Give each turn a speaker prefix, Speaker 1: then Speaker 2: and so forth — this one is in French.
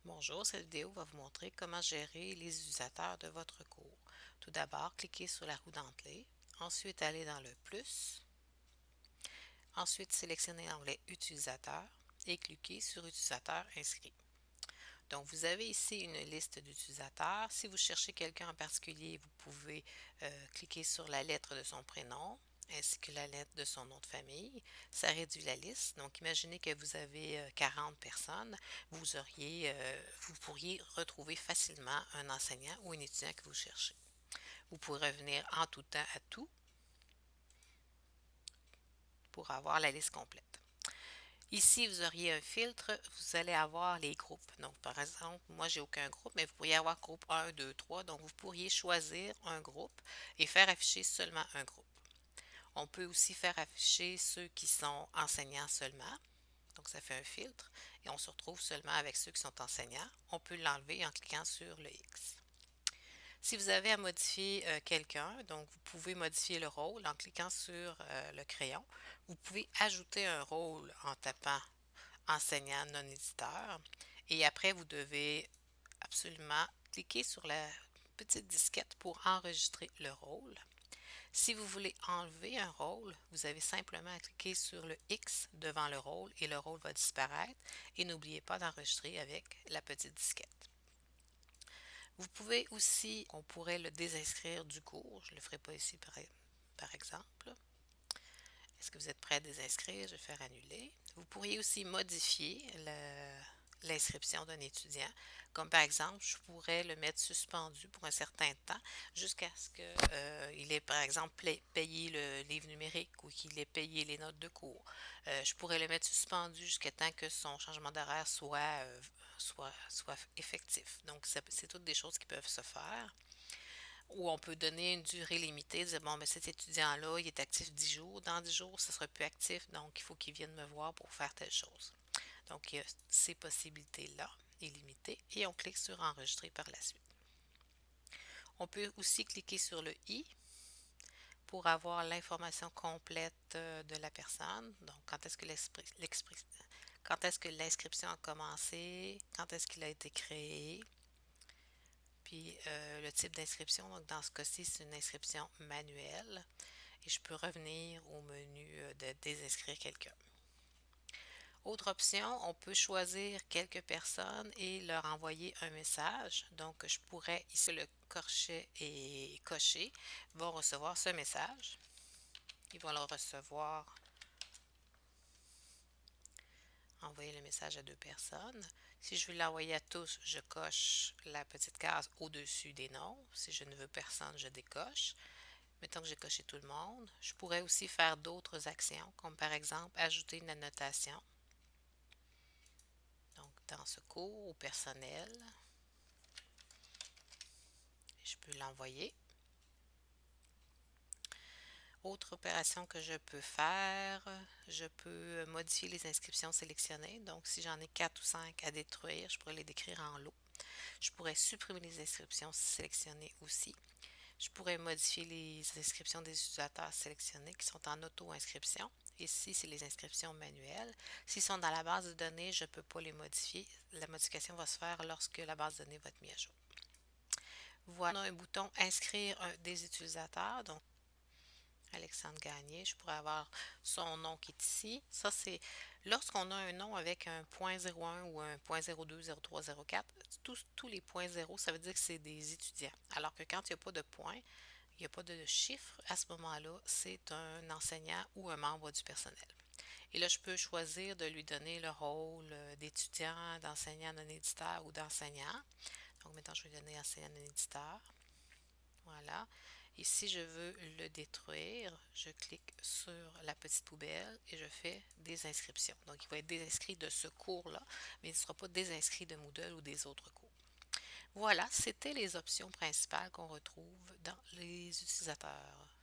Speaker 1: Bonjour, cette vidéo va vous montrer comment gérer les utilisateurs de votre cours. Tout d'abord, cliquez sur la roue dentelée, ensuite allez dans le plus, ensuite sélectionnez l'onglet Utilisateurs et cliquez sur Utilisateur inscrit. Donc, vous avez ici une liste d'utilisateurs. Si vous cherchez quelqu'un en particulier, vous pouvez cliquer sur la lettre de son prénom ainsi que la lettre de son nom de famille. Ça réduit la liste. Donc, imaginez que vous avez 40 personnes. Vous pourriez retrouver facilement un enseignant ou un étudiant que vous cherchez. Vous pourrez revenir en tout temps à tout pour avoir la liste complète. Ici, vous auriez un filtre, vous allez avoir les groupes. Donc, par exemple, moi, j'ai aucun groupe, mais vous pourriez avoir groupe 1, 2, 3. Donc, vous pourriez choisir un groupe et faire afficher seulement un groupe. On peut aussi faire afficher ceux qui sont enseignants seulement. Donc, ça fait un filtre et on se retrouve seulement avec ceux qui sont enseignants. On peut l'enlever en cliquant sur le X. Si vous avez à modifier quelqu'un, donc vous pouvez modifier le rôle en cliquant sur le crayon. Vous pouvez ajouter un rôle en tapant enseignant non éditeur. Et après, vous devez absolument cliquer sur la petite disquette pour enregistrer le rôle. Si vous voulez enlever un rôle, vous avez simplement à cliquer sur le X devant le rôle et le rôle va disparaître. Et n'oubliez pas d'enregistrer avec la petite disquette. Vous pouvez aussi, on pourrait le désinscrire du cours. Je ne le ferai pas ici par exemple. Est-ce que vous êtes prêt à désinscrire? Je vais faire annuler. Vous pourriez aussi modifier l'inscription d'un étudiant. Comme par exemple, je pourrais le mettre suspendu pour un certain temps jusqu'à ce qu'il ait par exemple payé le livre numérique ou qu'il ait payé les notes de cours. Je pourrais le mettre suspendu jusqu'à temps que son changement d'horaire soit effectif. Donc, c'est toutes des choses qui peuvent se faire. Ou on peut donner une durée limitée, dire bon, mais cet étudiant-là, il est actif 10 jours. Dans 10 jours, ça sera plus actif, donc il faut qu'il vienne me voir pour faire telle chose. Donc, il y a ces possibilités-là illimitées et on clique sur enregistrer par la suite. On peut aussi cliquer sur le i pour avoir l'information complète de la personne. Donc, quand est-ce que l'inscription a commencé, quand est-ce qu'il a été créé, puis le type d'inscription. Donc, dans ce cas-ci, c'est une inscription manuelle. Et je peux revenir au menu de désinscrire quelqu'un. Autre option, on peut choisir quelques personnes et leur envoyer un message. Donc, je pourrais, ici le corchet est coché, vont recevoir ce message. Ils vont le recevoir, envoyer le message à deux personnes. Si je veux l'envoyer à tous, je coche la petite case au-dessus des noms. Si je ne veux personne, je décoche. Mettons que j'ai coché tout le monde. Je pourrais aussi faire d'autres actions, comme par exemple ajouter une annotation. Donc, dans ce cours, au personnel, je peux l'envoyer. Autre opération que je peux faire, je peux modifier les inscriptions sélectionnées. Donc, si j'en ai 4 ou 5 à détruire, je pourrais les décrire en lot. Je pourrais supprimer les inscriptions sélectionnées aussi. Je pourrais modifier les inscriptions des utilisateurs sélectionnés qui sont en auto-inscription. Ici, c'est les inscriptions manuelles. S'ils sont dans la base de données, je ne peux pas les modifier. La modification va se faire lorsque la base de données va être mise à jour. Voilà, on a un bouton Inscrire des utilisateurs. Donc, Alexandre Gagné, je pourrais avoir son nom qui est ici. Ça, c'est lorsqu'on a un nom avec un .01 ou un .02, 03, 04, tous les points 0, ça veut dire que c'est des étudiants. Alors que quand il n'y a pas de point, il n'y a pas de chiffre, à ce moment-là, c'est un enseignant ou un membre du personnel. Et là, je peux choisir de lui donner le rôle d'étudiant, d'enseignant non éditeur ou d'enseignant. Donc, maintenant, je vais donner enseignant non éditeur. Voilà. Et si je veux le détruire, je clique sur la petite poubelle et je fais des inscriptions. Donc, il va être désinscrit de ce cours-là, mais il ne sera pas désinscrit de Moodle ou des autres cours. Voilà, c'était les options principales qu'on retrouve dans les utilisateurs.